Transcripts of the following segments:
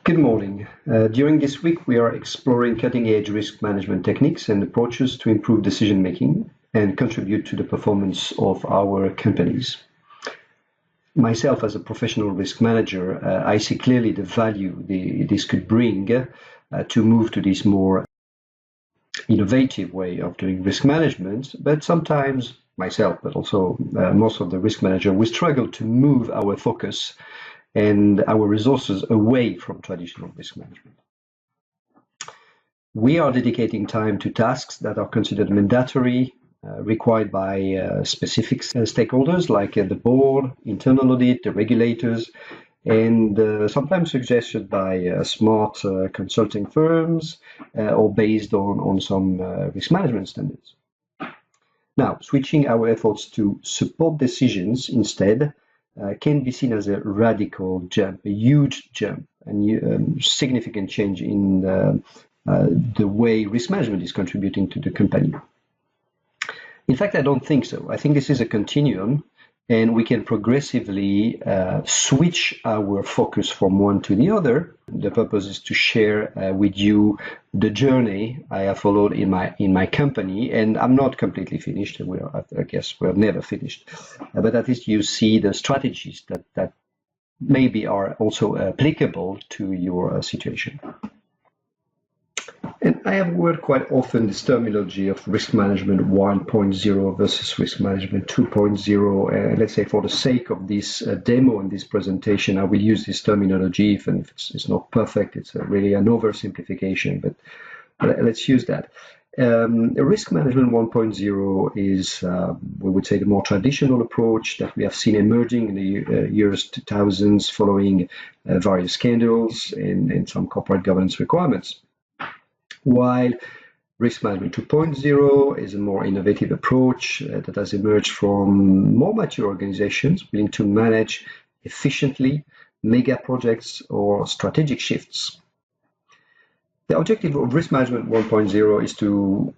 Good morning. During this week, we are exploring cutting-edge risk management techniques and approaches to improve decision-making and contribute to the performance of our companies. Myself, as a professional risk manager, I see clearly the value this could bring to move to this more innovative way of doing risk management. But sometimes, myself, but also most of the risk managers, we struggle to move our focus and our resources away from traditional risk management. We are dedicating time to tasks that are considered mandatory, required by specific stakeholders like the board, internal audit, the regulators, and sometimes suggested by smart consulting firms or based on some risk management standards. Now, switching our efforts to support decisions instead can be seen as a radical jump, a huge jump, and significant change in the way risk management is contributing to the company. In fact, I don't think so. I think this is a continuum, and we can progressively switch our focus from one to the other. The purpose is to share with you the journey I have followed in my company, and I'm not completely finished. I guess we're never finished, but at least you see the strategies that maybe are also applicable to your situation. And I have worked quite often this terminology of risk management 1.0 versus risk management 2.0. Let's say for the sake of this demo and this presentation, I will use this terminology, even if it's not perfect. It's really an oversimplification, but let's use that. Risk management 1.0 is, we would say, the more traditional approach that we have seen emerging in the years 2000s following various scandals and some corporate governance requirements. While risk management 2.0 is a more innovative approach that has emerged from more mature organizations willing to manage efficiently mega projects or strategic shifts. The objective of risk management 1.0 is to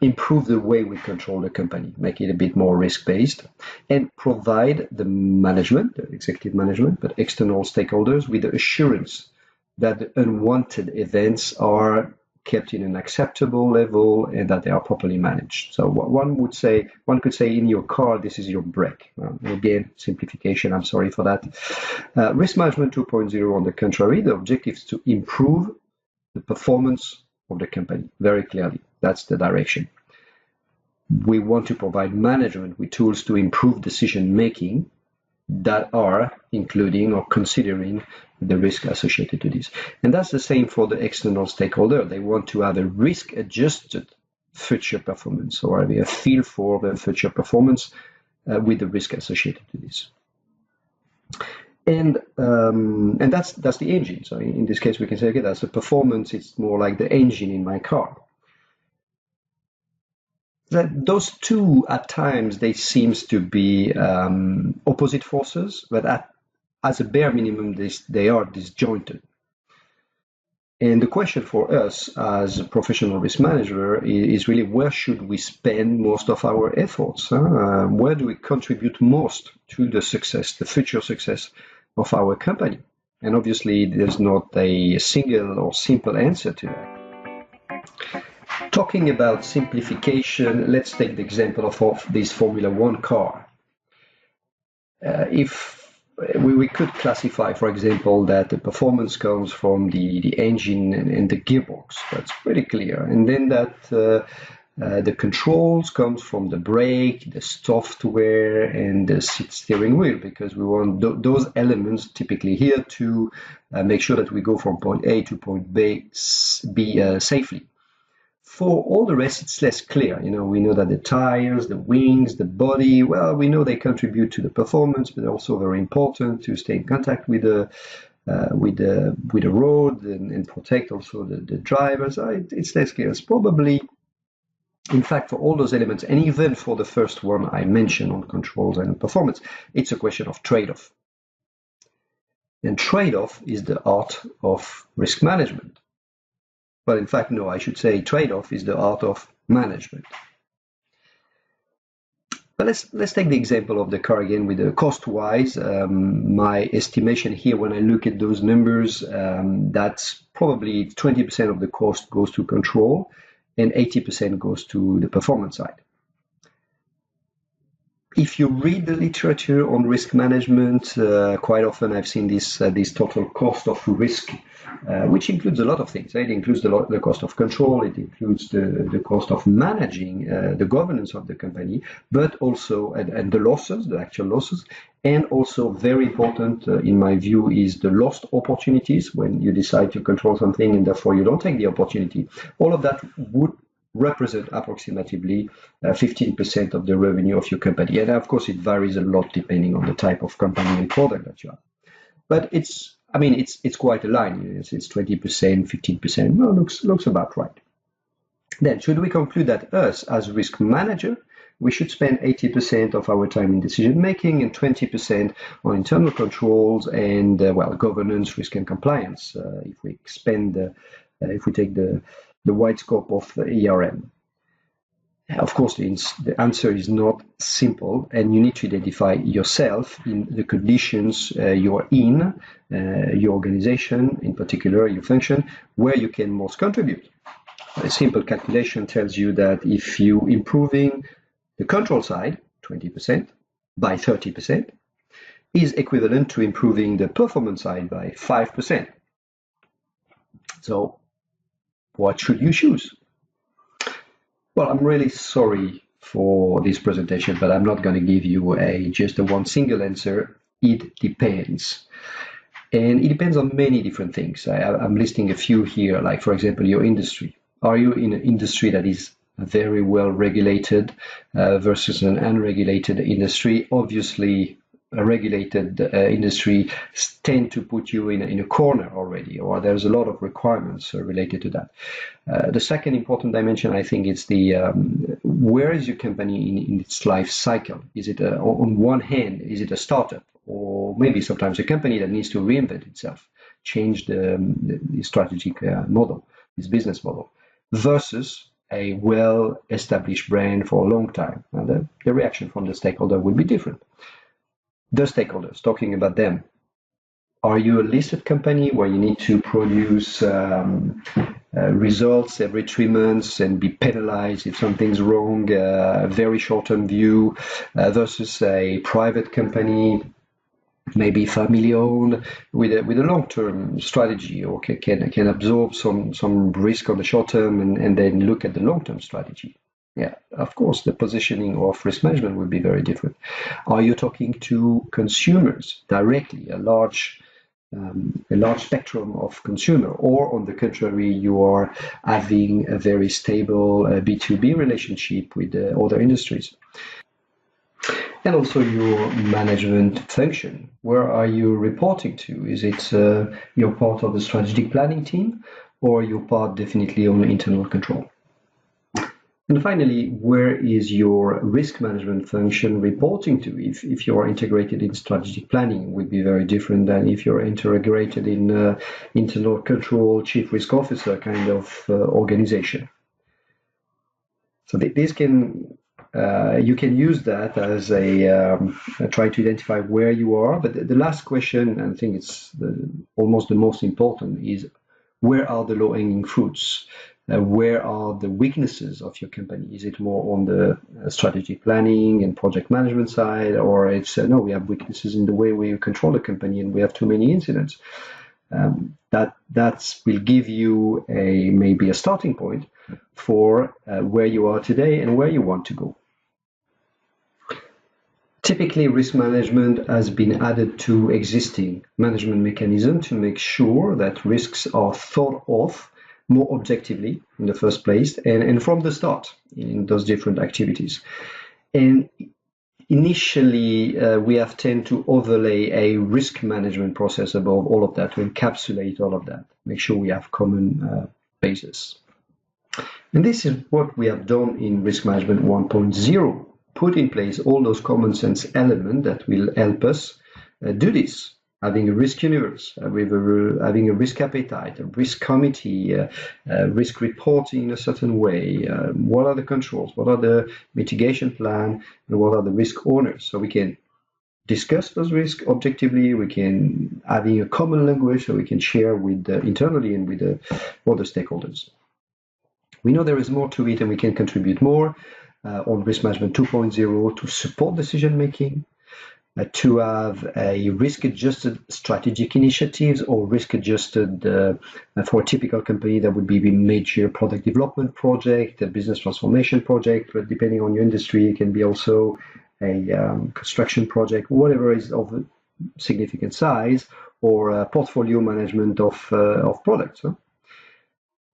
improve the way we control the company, make it a bit more risk-based, and provide the management, the executive management, but external stakeholders with the assurance that the unwanted events are kept in an acceptable level and that they are properly managed. So one could say in your car, this is your brake. Again, simplification, I'm sorry for that. Risk management 2.0, on the contrary, the objective is to improve the performance of the company, very clearly. That's the direction. We want to provide management with tools to improve decision-making that are including or considering the risk associated to this. And that's the same for the external stakeholder. They want to have a risk-adjusted future performance, or have a feel for the future performance with the risk associated to this. And that's the engine. So in this case, we can say, okay, that's the performance. It's more like the engine in my car. Those two, at times, they seem to be opposite forces, but as a bare minimum, they are disjointed. And the question for us as a professional risk manager is really, where should we spend most of our efforts? Where do we contribute most to the success, the future success of our company? And obviously, there's not a single or simple answer to that. Talking about simplification, let's take the example of this Formula One car. If we could classify, for example, that the performance comes from the engine and the gearbox, that's pretty clear. And then that the controls comes from the brake, the software, and the steering wheel, because we want those elements typically here to make sure that we go from point A to point B safely. For all the rest, it's less clear. We know that the tires, the wings, the body, well, we know they contribute to the performance, but also very important to stay in contact with the road and protect also the drivers. It's less clear. It's probably, in fact, for all those elements, and even for the first one I mentioned on controls and performance, it's a question of trade-off. And trade-off is the art of risk management. Well, in fact, no, I should say trade-off is the art of management. But let's take the example of the car again with the cost-wise. My estimation here, when I look at those numbers, that's probably 20% of the cost goes to control and 80% goes to the performance side. If you read the literature on risk management, quite often I've seen this total cost of risk, which includes a lot of things. It includes the cost of control, it includes the cost of managing the governance of the company, but also and the losses, the actual losses, and also very important in my view is the lost opportunities when you decide to control something and therefore you don't take the opportunity. All of that would represent approximately 15% of the revenue of your company. And of course, it varies a lot depending on the type of company and product that you have. But it's quite aligned. It's 20%, 15%. Well, looks about right. Then, should we conclude that us, as risk manager, we should spend 80% of our time in decision making and 20% on internal controls and governance, risk, and compliance. If we take the wide scope of ERM. Of course, the answer is not simple, and you need to identify yourself in the conditions you're in, your organization, in particular your function, where you can most contribute. A simple calculation tells you that if you improving the control side, 20% by 30%, is equivalent to improving the performance side by 5%. So, what should you choose? Well, I'm really sorry for this presentation, but I'm not going to give you just a one single answer. It depends. And it depends on many different things. I'm listing a few here, like, for example, your industry. Are you in an industry that is very well regulated versus an unregulated industry? Obviously, a regulated industry tend to put you in a corner already, or there's a lot of requirements related to that. The second important dimension, I think, is where is your company in its life cycle? Is it on one hand, is it a startup, or maybe sometimes a company that needs to reinvent itself, change the strategic model, its business model, versus a well-established brand for a long time? And the reaction from the stakeholder will be different. The stakeholders, talking about them. Are you a listed company where you need to produce results every 3 months and be penalized if something's wrong, a very short-term view, versus a private company, maybe family-owned, with a long-term strategy, or can absorb some risk on the short term and then look at the long-term strategy? Yeah, of course, the positioning of risk management will be very different. Are you talking to consumers directly, a large spectrum of consumer, or on the contrary, you are having a very stable B2B relationship with other industries? And also your management function. Where are you reporting to? Is it you're part of the strategic planning team, or you're part definitely on internal control? And finally, where is your risk management function reporting to? If you are integrated in strategic planning, it would be very different than if you're integrated in internal control, chief risk officer kind of organization. So this can you can use that as try to identify where you are. But the last question, and I think it's almost the most important, is where are the low-hanging fruits? Where are the weaknesses of your company? Is it more on the strategic planning and project management side, or it's no, we have weaknesses in the way we control the company and we have too many incidents? That will give you maybe a starting point for where you are today and where you want to go. Typically, risk management has been added to existing management mechanisms to make sure that risks are thought of more objectively in the first place and from the start in those different activities. And initially, we have tended to overlay a risk management process above all of that, to encapsulate all of that, make sure we have common basis. And this is what we have done in Risk Management 1.0, put in place all those common sense elements that will help us do this. having a risk universe, having a risk appetite, a risk committee, risk reporting in a certain way. What are the controls? What are the mitigation plan? And what are the risk owners? So we can discuss those risks objectively. We can having a common language so we can share with internally and with other stakeholders. We know there is more to it and we can contribute more on risk management 2.0 to support decision making, to have a risk-adjusted strategic initiatives or risk-adjusted for a typical company that would be a major product development project, a business transformation project, but depending on your industry, it can be also a construction project, whatever is of significant size, or portfolio management of products. Huh?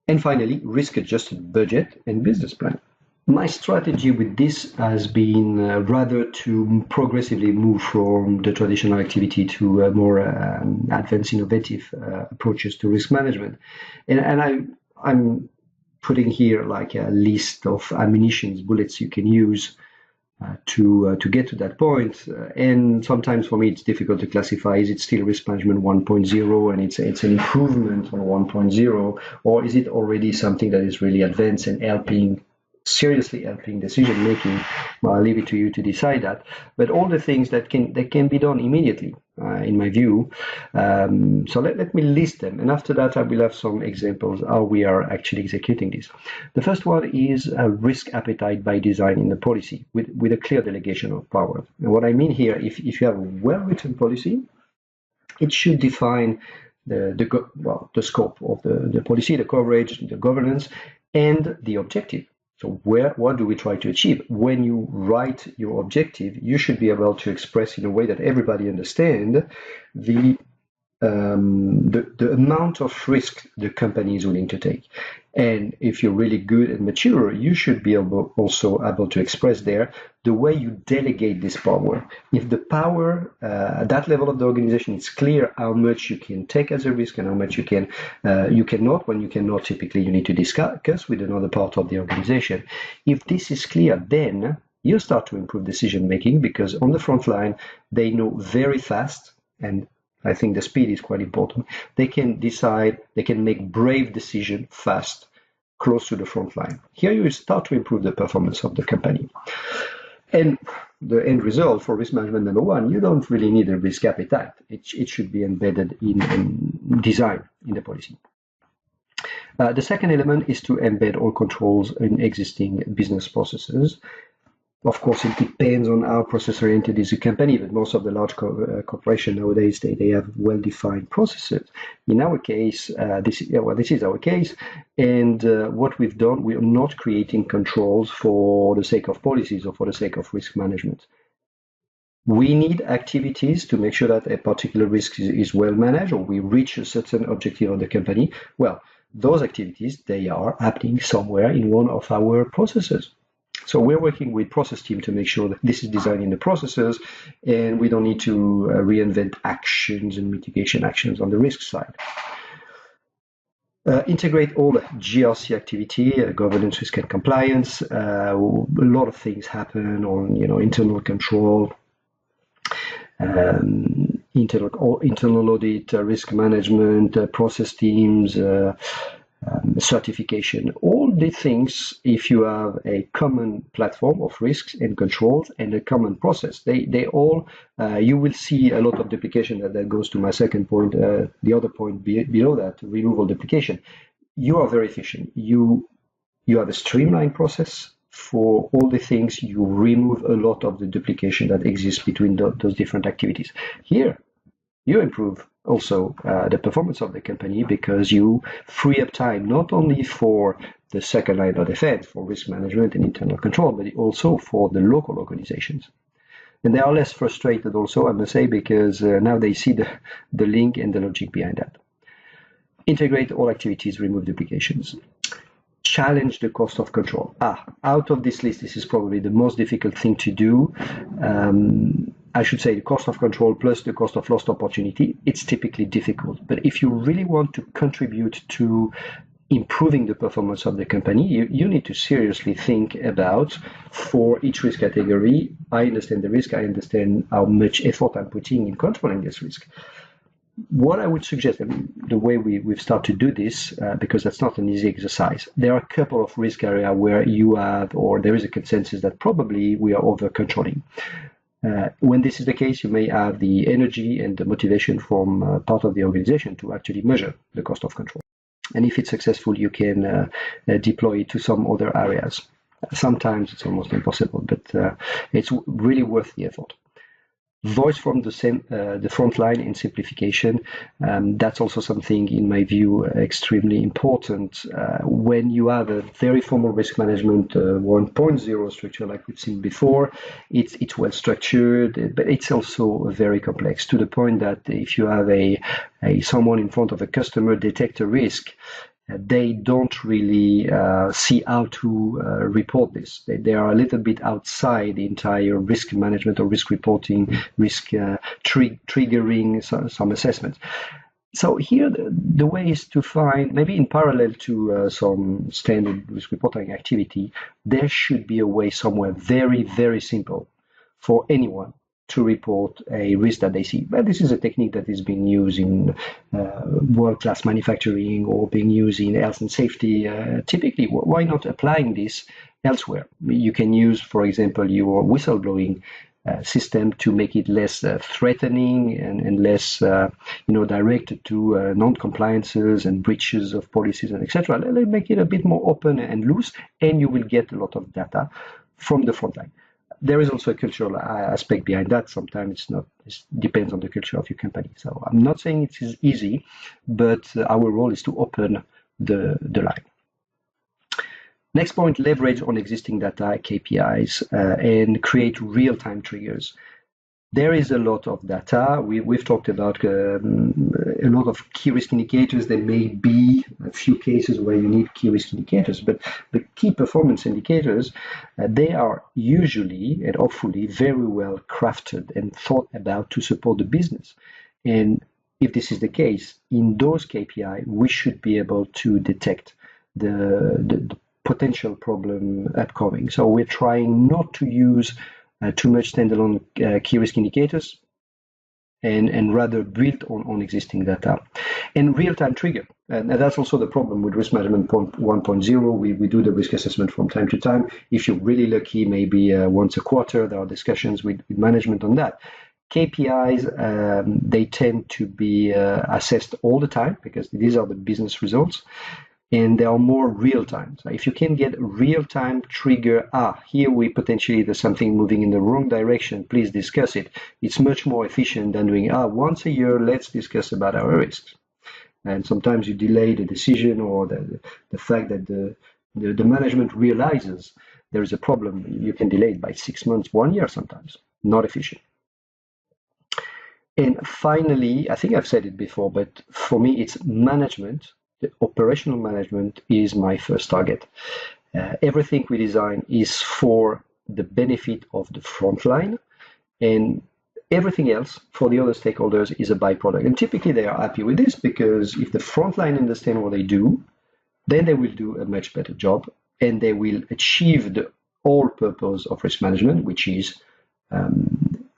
And finally, risk-adjusted budget and business plan. My strategy with this has been rather to progressively move from the traditional activity to more advanced innovative approaches to risk management. And I'm putting here like a list of ammunitions, bullets you can use to get to that point. And sometimes for me it's difficult to classify, is it still risk management 1.0 and it's an improvement on 1.0, or is it already something that is really advanced and seriously helping decision making? Well, I'll leave it to you to decide that. But all the things that can be done immediately, in my view. So let me list them, and after that I will have some examples how we are actually executing this. The first one is a risk appetite by design in the policy with a clear delegation of power. And what I mean here, if you have a well-written policy, it should define the scope of the policy, the coverage, the governance, and the objective. So what do we try to achieve? When you write your objective, you should be able to express in a way that everybody understands the amount of risk the company is willing to take. And if you're really good and mature, you should be also able to express there the way you delegate this power. If the power at that level of the organization is clear how much you can take as a risk and how much you cannot. When you cannot, typically you need to discuss with another part of the organization. If this is clear, then you start to improve decision making, because on the front line they know very fast, and I think the speed is quite important. They can decide, they can make brave decisions fast, close to the front line. Here you start to improve the performance of the company. And the end result for risk management number one, you don't really need a risk appetite. It should be embedded in design in the policy. The second element is to embed all controls in existing business processes. Of course, it depends on how process-oriented is a company, but most of the large corporations nowadays, they have well-defined processes. In our case, this is our case, and what we've done, we are not creating controls for the sake of policies or for the sake of risk management. We need activities to make sure that a particular risk is well managed, or we reach a certain objective of the company. Well, those activities, they are happening somewhere in one of our processes. So we're working with process team to make sure that this is designed in the processes, and we don't need to reinvent actions and mitigation actions on the risk side. Integrate all GRC activity, governance, risk and compliance. A lot of things happen on internal control, internal audit, risk management, process teams, certification, all the things. If you have a common platform of risks and controls and a common process, they all, you will see a lot of duplication. That goes to my second point, the other point below that, remove all duplication. You are very efficient. You have a streamlined process for all the things. You remove a lot of the duplication that exists between those different activities. Here, you improve also the performance of the company, because you free up time not only for the second line of defense, for risk management and internal control, but also for the local organizations. And they are less frustrated also, I must say, because now they see the link and the logic behind that. Integrate all activities, remove duplications. Challenge the cost of control. Out of this list, this is probably the most difficult thing to do. I should say the cost of control plus the cost of lost opportunity. It's typically difficult. But if you really want to contribute to improving the performance of the company, you need to seriously think about, for each risk category, I understand the risk, I understand how much effort I'm putting in controlling this risk. what I would suggest, and the way we've started to do this, because that's not an easy exercise, there are a couple of risk areas where you have, or there is a consensus that probably we are over controlling. When this is the case, you may have the energy and the motivation from part of the organization to actually measure the cost of control. And if it's successful, you can deploy it to some other areas. Sometimes it's almost impossible, but it's really worth the effort. Voice from the front line in simplification. That's also something, in my view, extremely important. When you have a very formal risk management 1.0 structure like we've seen before, it's well structured, but it's also very complex, to the point that if you have someone in front of a customer detect a risk, they don't really see how to report this. They are a little bit outside the entire risk management or risk reporting, risk triggering some assessments. So here the way is to find, maybe in parallel to some standard risk reporting activity, there should be a way somewhere very, very simple for anyone to report a risk that they see. But this is a technique that is being used in world-class manufacturing or being used in health and safety. Typically, why not applying this elsewhere? You can use, for example, your whistleblowing system to make it less threatening and less directed to non-compliances and breaches of policies and etc. Let's make it a bit more open and loose, and you will get a lot of data from the front line. There is also a cultural aspect behind that. Sometimes it depends on the culture of your company. So I'm not saying it is easy, but our role is to open the line. Next point, leverage on existing data, KPIs, and create real-time triggers. There is a lot of data. We've talked about a lot of key risk indicators. There may be a few cases where you need key risk indicators, but the key performance indicators, they are usually and hopefully very well crafted and thought about to support the business. And if this is the case, in those KPI, we should be able to detect the potential problem upcoming. So we're trying not to use too much standalone key risk indicators and rather build on existing data. And real-time trigger. And that's also the problem with risk management 1.0. We do the risk assessment from time to time. If you're really lucky, maybe once a quarter, there are discussions with management on that. KPIs, they tend to be assessed all the time because these are the business results. And they are more real-time. So if you can get real-time trigger, here there's something moving in the wrong direction, please discuss it. It's much more efficient than doing, once a year, let's discuss about our risks. And sometimes you delay the decision or the fact that the management realizes there is a problem. You can delay it by 6 months, 1 year sometimes. Not efficient. And finally, I think I've said it before, but for me, it's management. The operational management is my first target. Everything we design is for the benefit of the front line, and everything else for the other stakeholders is a byproduct. And typically they are happy with this because if the front line understand what they do, then they will do a much better job and they will achieve the whole purpose of risk management, which is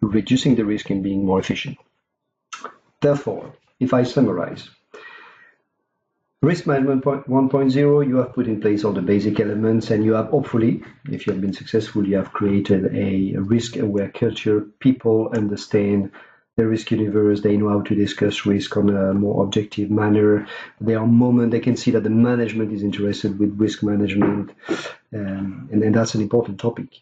reducing the risk and being more efficient. Therefore, if I summarize, Risk Management 1.0, you have put in place all the basic elements, and you have hopefully, if you have been successful, you have created a risk-aware culture. People understand the risk universe. They know how to discuss risk on a more objective manner. There are moments they can see that the management is interested with risk management, and that's an important topic.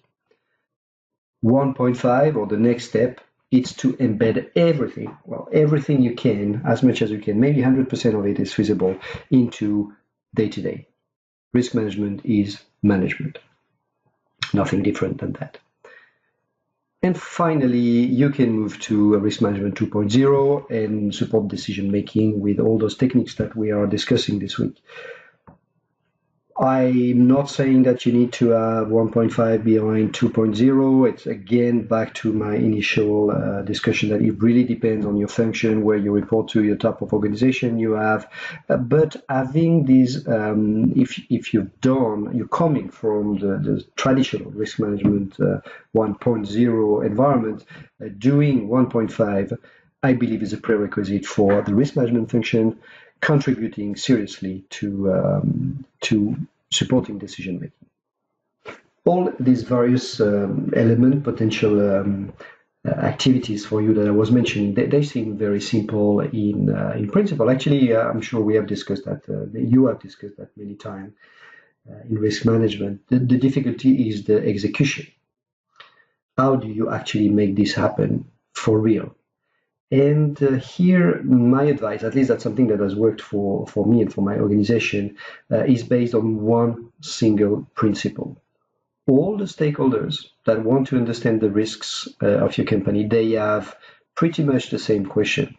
1.5, or the next step, it's to embed everything you can, as much as you can, maybe 100% of it is feasible, into day-to-day. Risk management is management. Nothing different than that. And finally, you can move to a risk management 2.0 and support decision-making with all those techniques that we are discussing this week. I'm not saying that you need to have 1.5 behind 2.0. It's again back to my initial discussion that it really depends on your function, where you report to, your type of organization you have. But having these, if you're coming from the traditional risk management 1.0 environment, doing 1.5 I believe is a prerequisite for the risk management function, contributing seriously to supporting decision making. All these various potential activities for you that I was mentioning, they seem very simple in principle. Actually, I'm sure we have discussed that. You have discussed that many times in risk management. The difficulty is the execution. How do you actually make this happen for real? And here, my advice, at least that's something that has worked for me and for my organization, is based on one single principle. All the stakeholders that want to understand the risks of your company, they have pretty much the same question.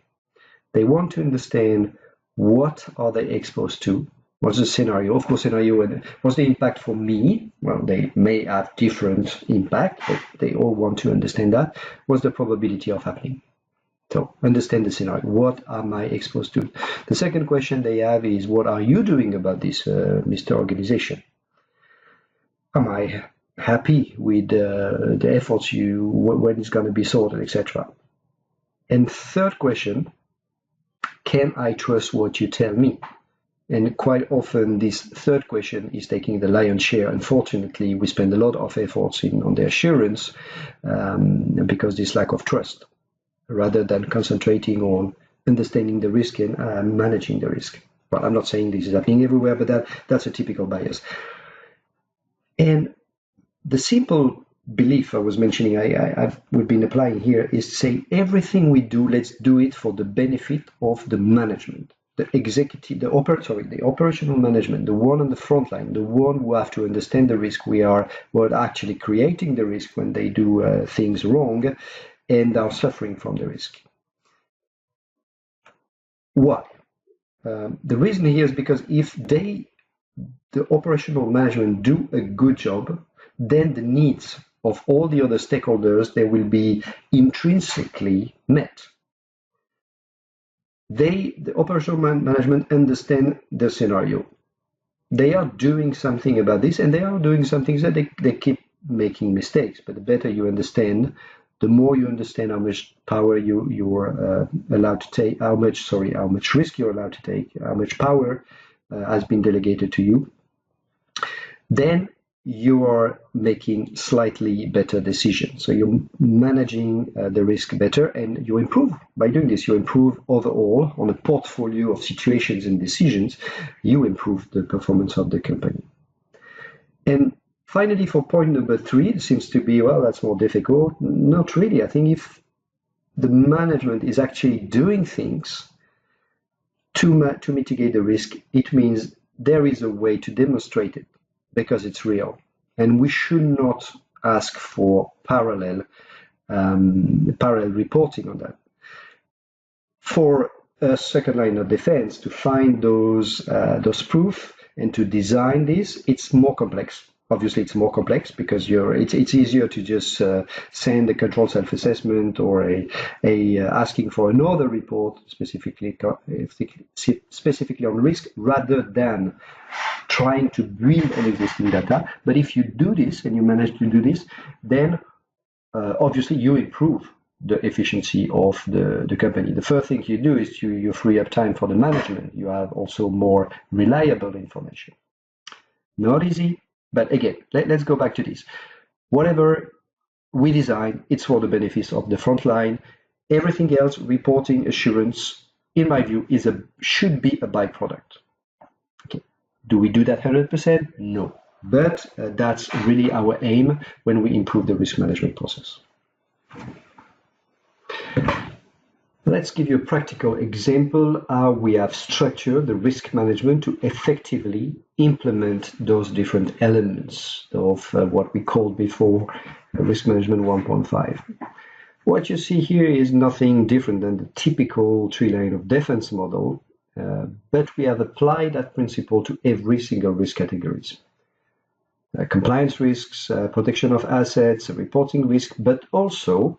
They want to understand what are they exposed to, what's the scenario, of course, scenario, and what's the impact for me? Well, they may have different impact, but they all want to understand that. What's the probability of happening? So understand the scenario. What am I exposed to? The second question they have is, what are you doing about this, Mr. Organization? Am I happy with the efforts when it's going to be sorted, etc.? And third question, can I trust what you tell me? And quite often this third question is taking the lion's share. Unfortunately, we spend a lot of efforts on the assurance because this lack of trust, rather than concentrating on understanding the risk and managing the risk. Well, I'm not saying this is happening everywhere, but that's a typical bias. And the simple belief I was mentioning, we've been applying here, is to say everything we do, let's do it for the benefit of the management, the executive, the operational management, the one on the front line, the one who have to understand the risk. We're actually creating the risk when they do things wrong and are suffering from the risk. Why? The reason here is because if the operational management do a good job, then the needs of all the other stakeholders, they will be intrinsically met. The operational management understand the scenario. They are doing something about this, and they are doing something that they keep making mistakes. But the better you understand, the more you understand how much power you're allowed to take, how much risk you're allowed to take, how much power has been delegated to you, then you are making slightly better decisions. So you're managing the risk better, and you improve. By doing this, you improve overall on a portfolio of situations and decisions, you improve the performance of the company. And finally, for point number 3, it seems to be, well, that's more difficult. Not really. I think if the management is actually doing things to mitigate the risk, it means there is a way to demonstrate it, because it's real. And we should not ask for parallel reporting on that. For a second line of defense, to find those proof and to design this, it's more complex. Obviously, it's more complex because it's easier to just send a controlled self-assessment or a asking for another report specifically on risk, rather than trying to build on existing data. But if you do this and you manage to do this, then obviously you improve the efficiency of the company. The first thing you do is you free up time for the management. You have also more reliable information. Not easy, but again, let's go back to this. Whatever we design, it's for the benefits of the front line. Everything else, reporting, assurance, in my view, should be a byproduct. Okay. Do we do that 100%? No. But that's really our aim when we improve the risk management process. Let's give you a practical example how we have structured the risk management to effectively implement those different elements of what we called before risk management 1.5. What you see here is nothing different than the typical 3-line of defense model, but we have applied that principle to every single risk categories. Compliance risks, protection of assets, reporting risk, but also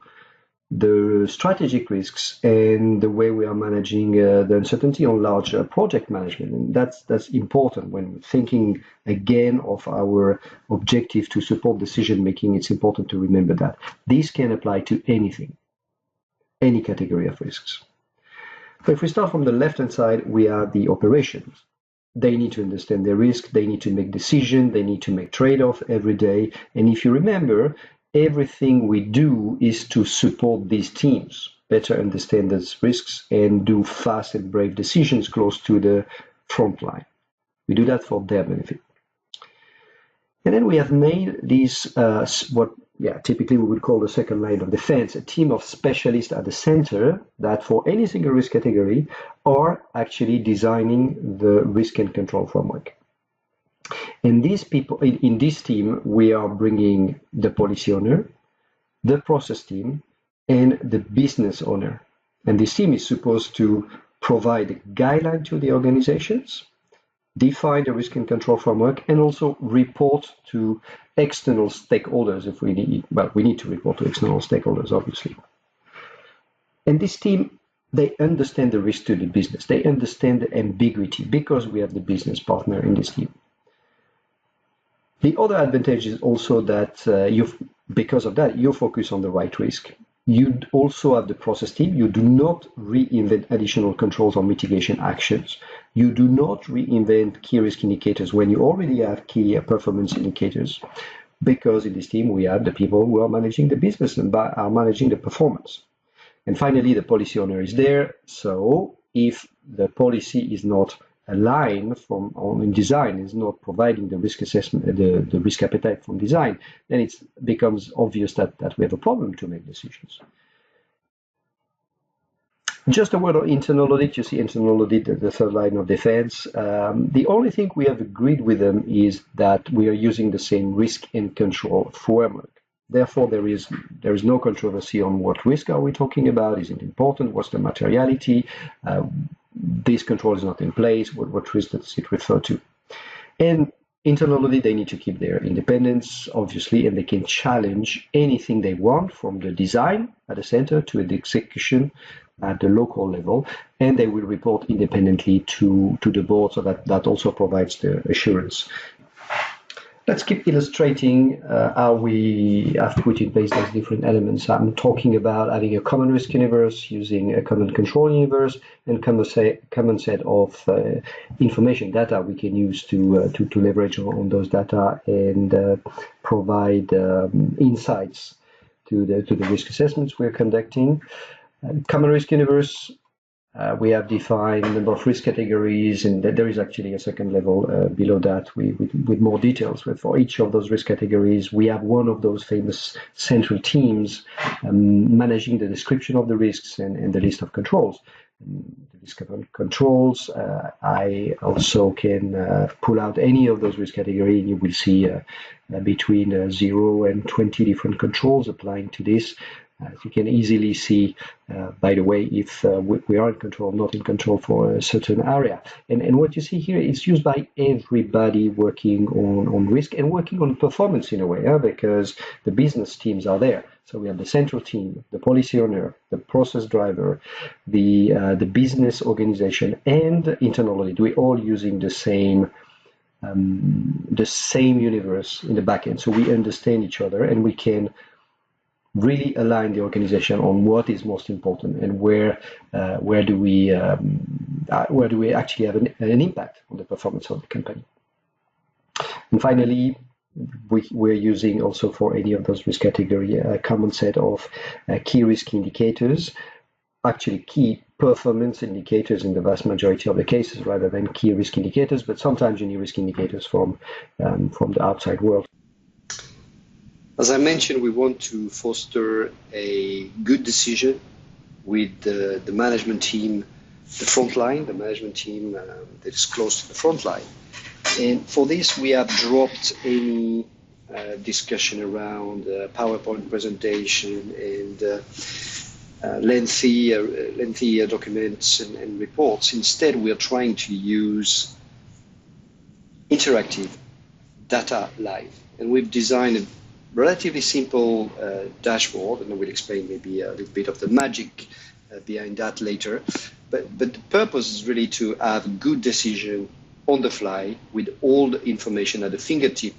the strategic risks and the way we are managing the uncertainty on large project management. And that's important when thinking again of our objective to support decision making. It's important to remember that this can apply to anything. any category of risks. So if we start from the left-hand side, we have the operations. They need to understand their risk, they need to make decisions, they need to make trade-off every day. And if you remember, everything we do is to support these teams, better understand those risks, and do fast and brave decisions close to the front line. We do that for their benefit. And then we have made these, typically we would call the second line of defense, a team of specialists at the center that for any single risk category are actually designing the risk and control framework. And these people, in this team, we are bringing the policy owner, the process team, and the business owner. And this team is supposed to provide a guideline to the organizations, define the risk and control framework, and also report to external stakeholders if we need. Well, we need to report to external stakeholders, obviously. And this team, they understand the risk to the business. They understand the ambiguity because we have the business partner in this team. The other advantage is also that because of that, you focus on the right risk. You also have the process team. You do not reinvent additional controls or mitigation actions. You do not reinvent key risk indicators when you already have key performance indicators, because in this team we have the people who are managing the business and are managing the performance. And finally, the policy owner is there. So if the policy is not aligned in design, is not providing the risk assessment, the risk appetite from design, then it becomes obvious that we have a problem to make decisions. Just a word on internal audit. You see internal audit, the third line of defense. The only thing we have agreed with them is that we are using the same risk and control framework. Therefore, there is no controversy on what risk are we talking about. Is it important? What's the materiality? This control is not in place. What risk does it refer to? And internally, they need to keep their independence, obviously, and they can challenge anything they want from the design at the center to the execution at the local level, and they will report independently to the board, so that also provides the assurance. Let's keep illustrating how we have put in place those different elements. I'm talking about having a common risk universe, using a common control universe, and common set of information data we can use to leverage on those data and provide insights to the risk assessments we're conducting. Common risk universe. We have defined a number of risk categories, and there is actually a second level below that with more details. For each of those risk categories, we have one of those famous central teams managing the description of the risks and the list of controls. The list of controls, I also can pull out any of those risk categories, and you will see between 0 and 20 different controls applying to this. You can easily see, by the way, if we are in control, not in control for a certain area. And what you see here is used by everybody working on risk and working on performance in a way, because the business teams are there. So we have the central team, the policy owner, the process driver, the business organization, and internal audit. We're all using the same universe in the back end. So we understand each other, and we can really align the organization on what is most important and where do we actually have an impact on the performance of the company. And finally, we're using also for any of those risk category a common set of key risk indicators, actually key performance indicators in the vast majority of the cases rather than key risk indicators, but sometimes you need risk indicators from the outside world. As I mentioned, we want to foster a good decision with the management team, the front line, the management team that is close to the front line. And for this, we have dropped any discussion around PowerPoint presentation and lengthy documents and reports. Instead, we are trying to use interactive data live. And we've designed a relatively simple dashboard, and I will explain maybe a little bit of the magic behind that later. But the purpose is really to have a good decision on the fly with all the information at the fingertip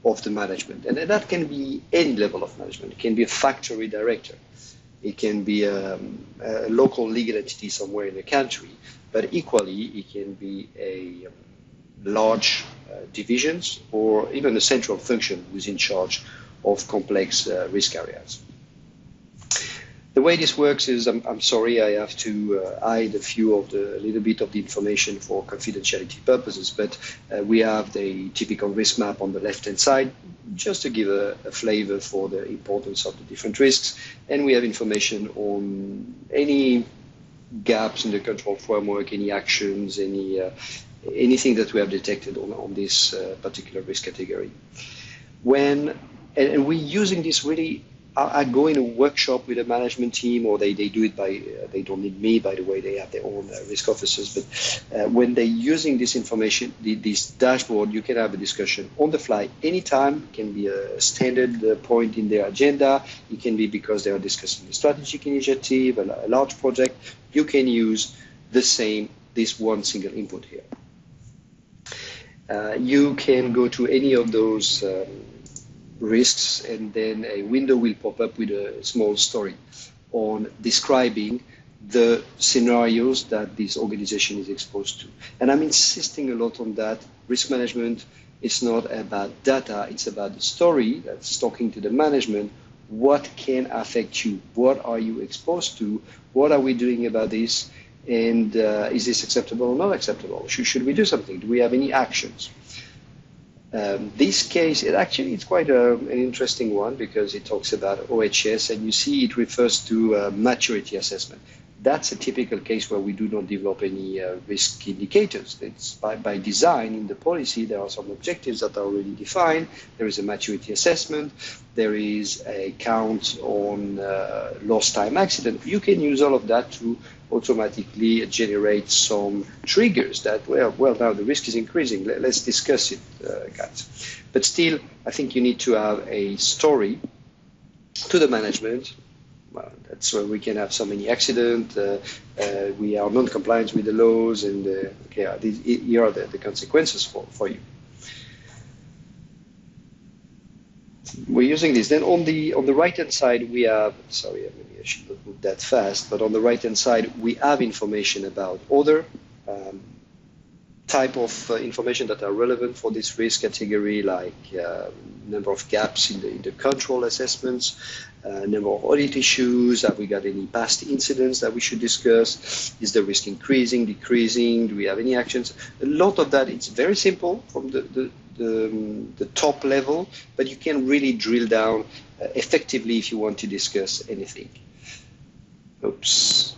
of the management. And that can be any level of management. It can be a factory director. it can be a local legal entity somewhere in the country, but equally it can be a large divisions or even a central function who's in charge of complex risk areas. The way this works is, I'm sorry, I have to hide a little bit of the information for confidentiality purposes, but we have the typical risk map on the left-hand side, just to give a flavor for the importance of the different risks. And we have information on any gaps in the control framework, any actions, anything that we have detected on this particular risk category. And we're using this really. I go in a workshop with a management team, or they do it they don't need me, by the way, they have their own risk officers, but when they're using this information, this dashboard, you can have a discussion on the fly anytime. It can be a standard point in their agenda. It can be because they are discussing a strategic initiative, a large project. You can use this one single input here. You can go to any of those risks, and then a window will pop up with a small story on describing the scenarios that this organization is exposed to. And I'm insisting a lot on that. Risk management is not about data, it's about the story that's talking to the management. What can affect you? What are you exposed to? What are we doing about this? And is this acceptable or not acceptable? Should we do something? Do we have any actions? This case, it's quite an interesting one because it talks about OHS, and you see it refers to maturity assessment. That's a typical case where we do not develop any risk indicators. It's by design in the policy. There are some objectives that are already defined. There is a maturity assessment. There is a count on lost time accident. You can use all of that to automatically generate some triggers that, well, now the risk is increasing. Let's discuss it, guys. But still, I think you need to have a story to the management. Well, that's where we can have so many accidents. We are non-compliant with the laws, and here are the consequences for you. We're using this. Then on the right-hand side, we have, sorry, maybe I should not move that fast, but on the right-hand side, we have information about other type of information that are relevant for this risk category, like number of gaps in the control assessments, number of audit issues, have we got any past incidents that we should discuss, is the risk increasing, decreasing, do we have any actions? A lot of that, it's very simple from the top level, but you can really drill down effectively if you want to discuss anything. Oops.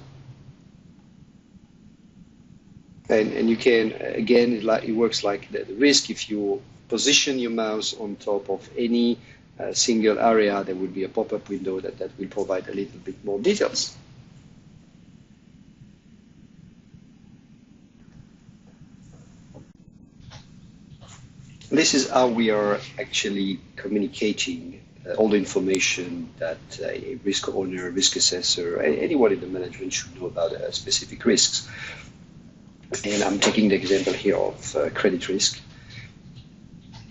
And you can, again, it works like the risk. If you position your mouse on top of any single area, there will be a pop-up window that will provide a little bit more details. This is how we are actually communicating all the information that a risk owner, risk assessor, anyone in the management should know about specific risks. And I'm taking the example here of credit risk.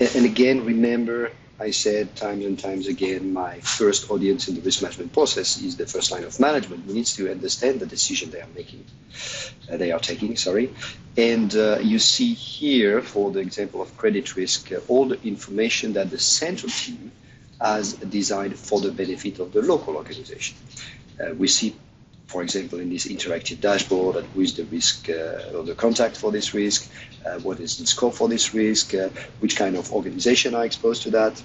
And again, remember, I said times and times again, my first audience in the risk management process is the first line of management, who needs to understand the decision they are taking. And you see here, for the example of credit risk, all the information that the central team has designed for the benefit of the local organization. We see, for example, in this interactive dashboard, who is the risk or the contact for this risk, what is the scope for this risk, which kind of organization are exposed to that,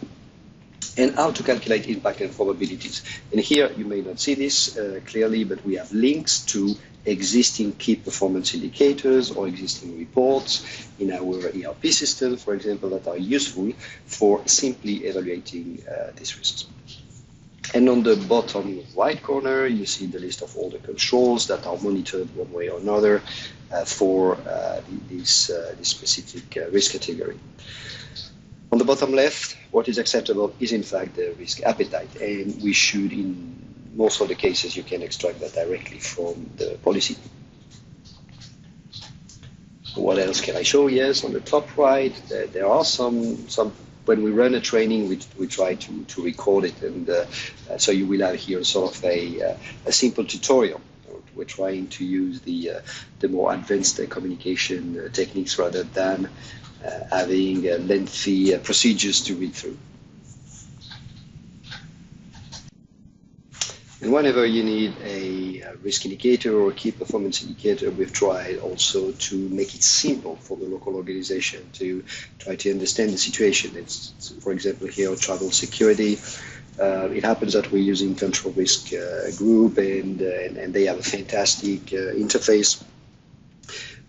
and how to calculate impact and probabilities. And here you may not see this clearly, but we have links to existing key performance indicators or existing reports in our ERP system, for example, that are useful for simply evaluating these risks. And on the bottom right corner, you see the list of all the controls that are monitored one way or another for this specific risk category. On the bottom left, what is acceptable is in fact the risk appetite, and we should, in most of the cases, you can extract that directly from the policy. What else can I show? Yes, on the top right, there are some when we run a training, we try to record it, and so you will have here sort of a simple tutorial. We're trying to use the more advanced communication techniques rather than having lengthy procedures to read through. And whenever you need a risk indicator or a key performance indicator, we've tried also to make it simple for the local organization to try to understand the situation. It's, for example, here travel security. It happens that we're using control risk group, and they have a fantastic interface.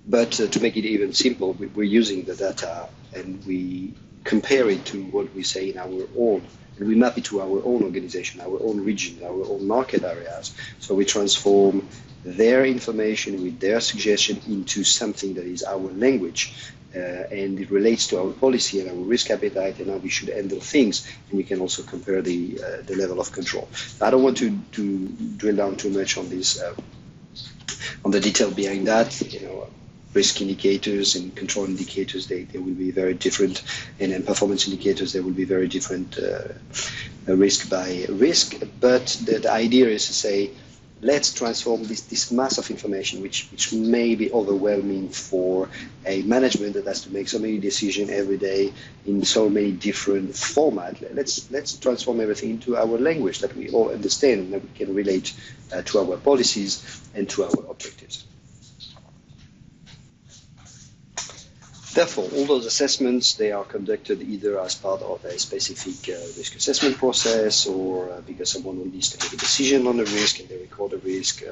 But to make it even simple, we're using the data and we compare it to what we say in our own, and we map it to our own organization, our own region, our own market areas. So we transform their information with their suggestion into something that is our language, and it relates to our policy and our risk appetite and how we should handle things. And we can also compare the level of control. I don't want to drill down too much on this, on the detail behind that. Risk indicators and control indicators, they will be very different, and then performance indicators, they will be very different risk by risk. But the idea is to say, let's transform this mass of information, which may be overwhelming for a management that has to make so many decisions every day in so many different formats. Let's transform everything into our language that we all understand and that we can relate to our policies and to our objectives. Therefore, all those assessments, they are conducted either as part of a specific risk assessment process, or because someone needs to make a decision on the risk and they record the risk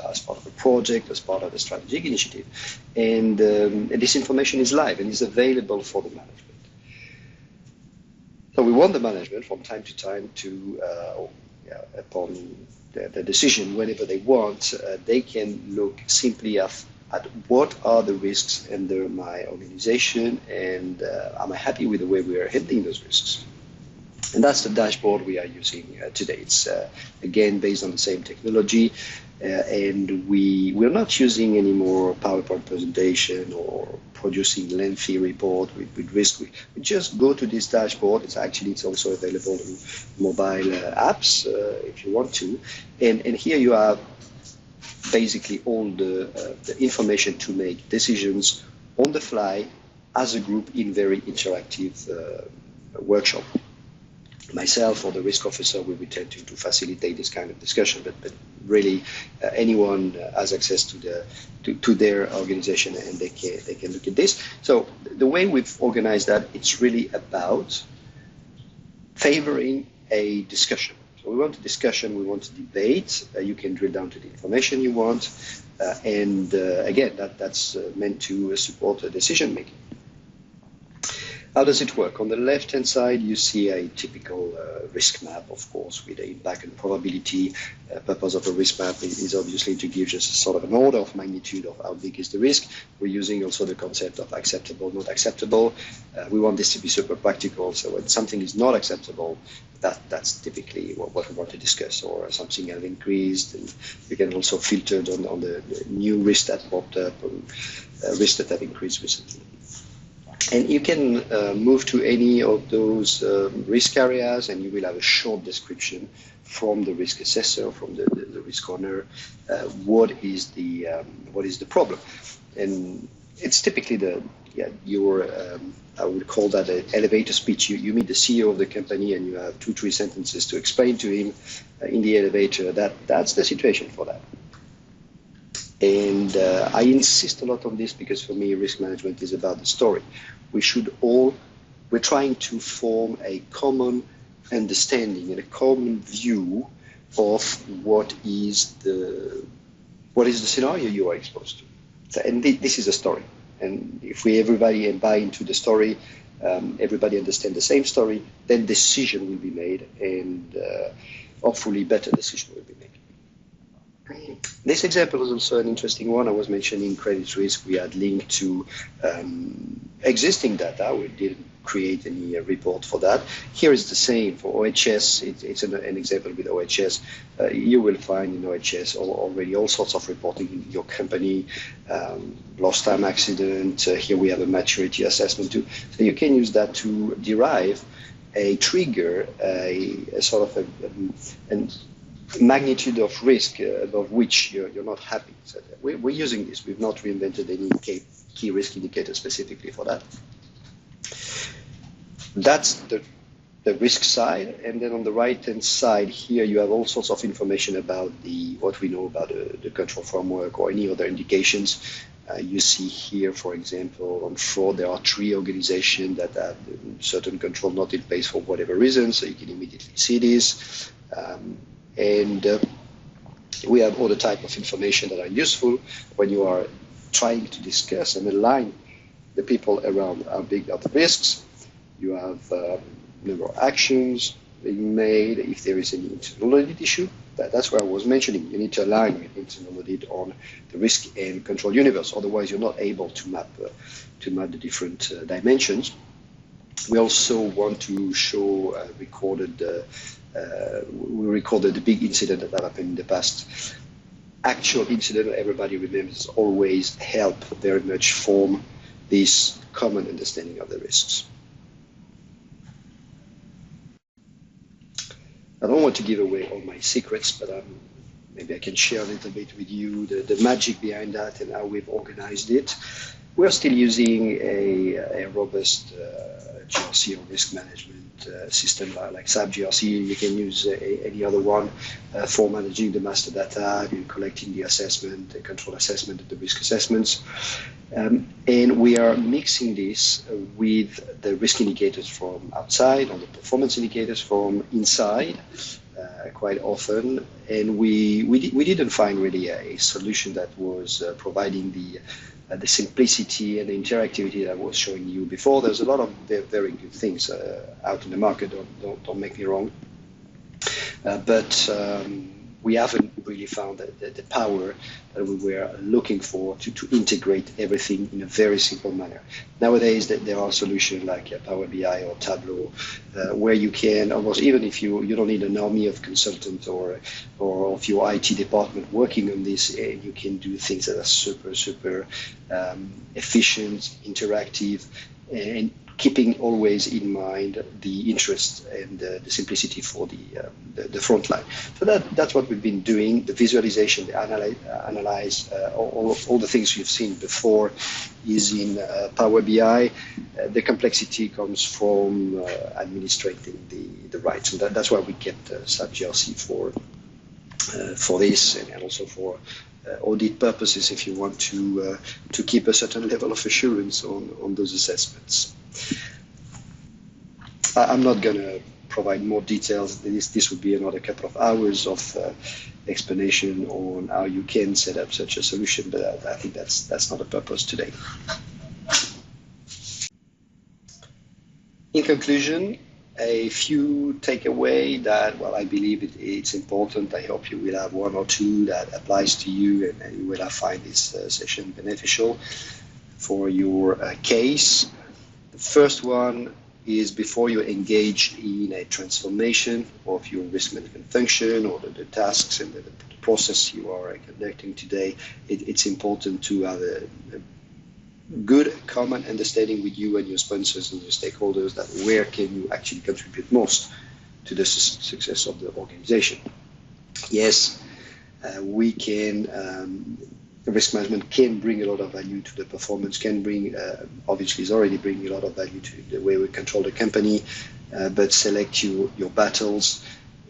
as part of a project, as part of a strategic initiative. And this information is live and is available for the management. So we want the management from time to time to, upon the decision, whenever they want, they can look simply at what are the risks under my organization, and am I happy with the way we are handling those risks? And that's the dashboard we are using today. It's again based on the same technology, and we're not using any more PowerPoint presentation or producing lengthy report with risk. We just go to this dashboard. It's also available in mobile apps if you want to, and here you have basically all the information to make decisions on the fly as a group in very interactive workshop. Myself or the risk officer, we would tend to facilitate this kind of discussion, but really anyone has access to their organization, and they can look at this. So the way we've organized that, it's really about favoring a discussion. We want a discussion, we want a debate. You can drill down to the information you want. And again, that's meant to support a decision making. How does it work? On the left-hand side, you see a typical risk map, of course, with the impact and probability. Purpose of a risk map is obviously to give just a sort of an order of magnitude of how big is the risk. We're using also the concept of acceptable, not acceptable. We want this to be super practical, so when something is not acceptable, that's typically what we want to discuss, or something has increased, and we can also filter on the new risk that popped up, risks that have increased recently. And you can move to any of those risk areas, and you will have a short description from the risk assessor, from the risk owner, what is the problem. And it's typically I would call that an elevator speech. You meet the CEO of the company and you have 2-3 sentences to explain to him in the elevator that's the situation for that. And I insist a lot on this because for me, risk management is about the story. We're trying to form a common understanding and a common view of what is the scenario you are exposed to. So, and this is a story. And if everybody buy into the story, everybody understand the same story, then decision will be made, and hopefully better decision will be made. This example is also an interesting one. I was mentioning credit risk. We had linked to existing data. We didn't create any report for that. Here is the same for OHS. It's an example with OHS. You will find in OHS already all sorts of reporting in your company, lost time accident. Here we have a maturity assessment too. So you can use that to derive a trigger, a sort of a magnitude of risk above which you're not happy. So we're using this. We've not reinvented any key risk indicator specifically for that. That's the risk side, and then on the right-hand side here you have all sorts of information about what we know about the control framework or any other indications. You see here, for example, on fraud, there are 3 organizations that have certain control not in place for whatever reason, so you can immediately see this. We have all the type of information that are useful when you are trying to discuss and align the people around how big are the risks. You have number of actions being made, if there is any internal audit issue. That's what I was mentioning. You need to align with internal audit on the risk and control universe. Otherwise, you're not able to map the different dimensions. We also want to show we recorded the big incident that happened in the past. Actual incident, everybody remembers, always help very much form this common understanding of the risks. I don't want to give away all my secrets, but maybe I can share a little bit with you the magic behind that and how we've organized it. We're still using a robust GRC or risk management system like SAP GRC. You can use any other one for managing the master data, collecting the assessment, the control assessment, and the risk assessments. And we are mixing this with the risk indicators from outside or the performance indicators from inside quite often. And we didn't find really a solution that was providing the simplicity and the interactivity that I was showing you before. There's a lot of very good things out in the market, don't make me wrong. But we haven't really found the power that we were looking for to integrate everything in a very simple manner. Nowadays, there are solutions like Power BI or Tableau, where you can almost, even if you don't need an army of consultants or of your IT department working on this, you can do things that are super efficient, interactive, and keeping always in mind the interest and the simplicity for the front line. So that's what we've been doing. The visualization, the analyze all the things you've seen before is in Power BI. The complexity comes from administrating the rights, and that's why we kept SAP GRC for this, and also for audit purposes, if you want to keep a certain level of assurance on those assessments. I'm not going to provide more details. This would be another couple of hours of explanation on how you can set up such a solution, but I think that's not the purpose today. In conclusion, a few takeaway that, well, I believe it's important. I hope you will have one or two that applies to you, and you will find this session beneficial for your case. The first one is, before you engage in a transformation of your risk management function or the tasks and the process you are conducting today, it's important to have a good common understanding with you and your sponsors and your stakeholders that where can you actually contribute most to the success of the organization. Yes, we can, risk management can bring a lot of value to the performance, can bring, obviously is already bringing a lot of value to the way we control the company, but select your battles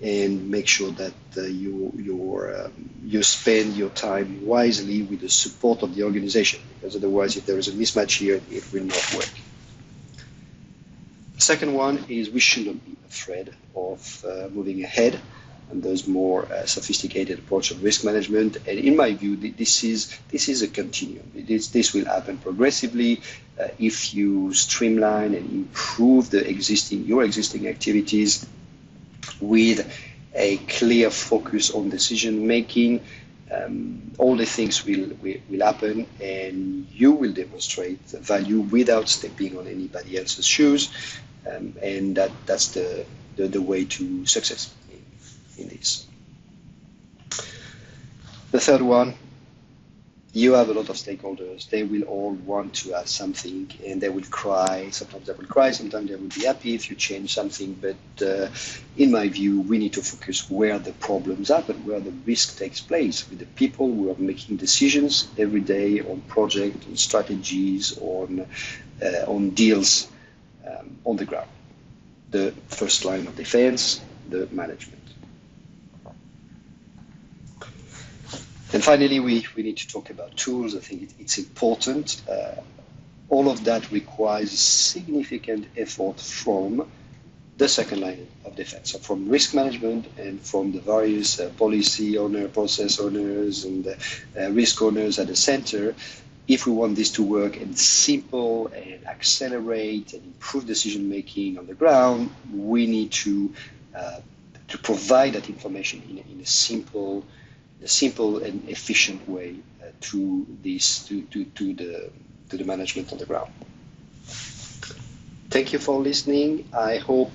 and make sure that you spend your time wisely with the support of the organization, because otherwise, if there is a mismatch here, it will not work. The second one is, we should not be afraid of moving ahead and those more sophisticated approach of risk management. And in my view, this is a continuum. This will happen progressively if you streamline and improve your existing activities with a clear focus on decision making all the things will happen, and you will demonstrate the value without stepping on anybody else's shoes, and that's the way to success in this. The third one, you have a lot of stakeholders. They will all want to have something, and they will cry. Sometimes they will cry, sometimes they will be happy if you change something. But in my view, we need to focus where the problems happen, where the risk takes place, with the people who are making decisions every day on projects, on strategies, on deals on the ground. The first line of defense, the management. And finally, we need to talk about tools. I think it's important. All of that requires significant effort from the second line of defense, so from risk management and from the various policy owner, process owners, and risk owners at the center. If we want this to work and simple and accelerate and improve decision making on the ground, we need to provide that information in a simple and efficient way to the management on the ground. Thank you for listening. I hope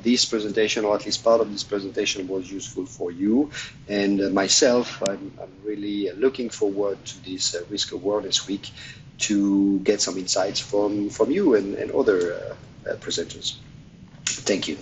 this presentation, or at least part of this presentation, was useful for you and myself. I'm really looking forward to this Risk Awareness Week to get some insights from you and other presenters. Thank you.